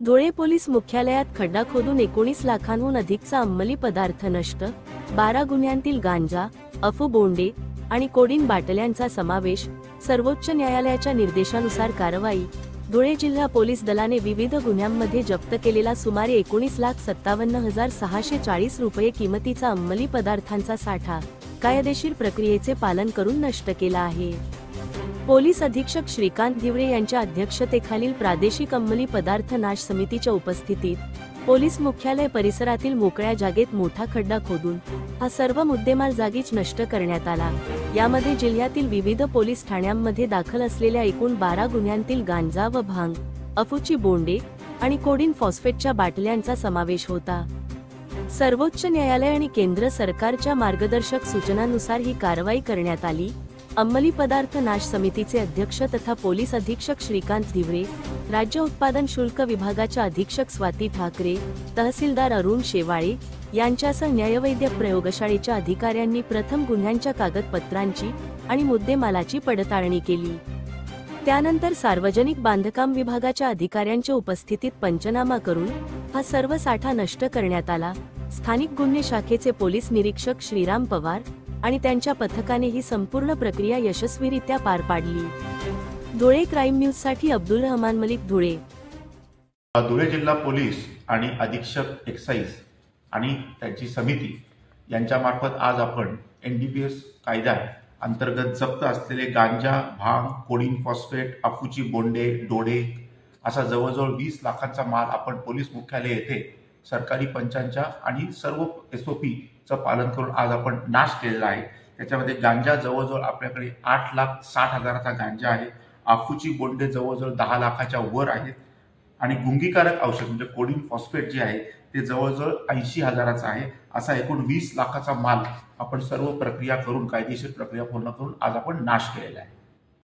Dhule police मुख्यालयात खड्डा खोदून 19 लाखांहून अधिकचा अंमली पदार्थ नष्ट, 12 गुन्ह्यांतील गांजा, अफू बोंडे आणि कोडीन बाटल्यांचा समावेश. सर्वोच्च न्यायालयाच्या निर्देशानुसार कारवाई. धुळे जिल्हा पोलीस दलाने विविध गुन्ह्यांमध्ये जप्त केलेला सुमारे 19,57,640 रुपये किमतीचा अंमली पदार्थांचा साठा कायदेशीर प्रक्रियेचे पालन करून नष्ट केला आहे. पोलीस अधीक्षक श्रीकांत धिवरे यांच्या अध्यक्षतेखालील प्रादेशिक अंमली पदार्थ नाश समितीच्या उपस्थितीत पोलीस मुख्यालय परिसरातील मोकळ्या जागेत मोठा खड्डा खोदून हा सर्व मुद्देमाल जागीच नष्ट करण्यात आला. यामध्ये जिल्ह्यातील विविध पोलीस ठाण्यांमध्ये दाखल असलेल्या एकूण 12 गुन्ह्यांतील गांजा व भांग, अफूची बोंडे आणि कोडीन फॉस्फेटच्या बाटल्यांचा समावेश होता. सर्वोच्च न्यायालय आणि केंद्र सरकारच्या मार्गदर्शक सूचनांनुसार ही कारवाई करण्यात आली. अंमली पदार्थ नाश समितीचे अध्यक्ष तथा पोलीस अधीक्षक श्रीकांत धिवरे, राज्य उत्पादन शुल्क विभागाच्या अधीक्षक स्वाती ठाकरे, तहसीलदार अरुण शेवाळे यांच्यासह न्यायवैद्यक प्रयोगशाळेच्या अधिकाऱ्यांनी प्रथम गुन्ह्यांच्या कागदपत्रांची आणि मुद्देमालाची पडताळणी केली. त्यानंतर सार्वजनिक बांधकाम विभागाच्या अधिकाऱ्यांच्या उपस्थितीत पंचनामा करून हा सर्व साठा नष्ट करण्यात आला. स्थानिक गुन्हे शाखेचे पोलीस निरीक्षक श्रीराम पवार आणि त्यांच्या पथकाने ही संपूर्ण प्रक्रिया यशस्वीरित्या पार पाडली. धुळे क्राईम न्यूज साठी अब्दुल रहमान मलिक, धुळे. धुळे जिल्हा पोलीस आणि अधीक्षक एक्साईज आणि त्यांची समिती यांच्यामार्फत आज आपण NDPS कायदा अंतर्गत जप्त असलेले गांजा, भांग, कोडीन फॉस्फेट, अफूची बोंडे, डोडे असा जवळजवळ 20 लाखांचा माल आपण पोलीस मुख्यालय येथे सरकारी पंचांच्या आणि सर्व SOP चं पालन करून आज आपण नाश केलेला आहे. त्याच्यामध्ये गांजा जवळजवळ आपल्याकडे 8,60,000चा गांजा आहे. अफूची बोंडे जवळजवळ 10 लाखाच्या वर आहेत आणि गुंगीकारक औषध म्हणजे कोडीन फॉस्फेट जे आहे ते जवळजवळ 80,000चा आहे. असा एकूण 20 लाखाचा माल आपण सर्व प्रक्रिया करून कायदेशीर प्रक्रिया पूर्ण करून आज आपण नाश केलेला आहे.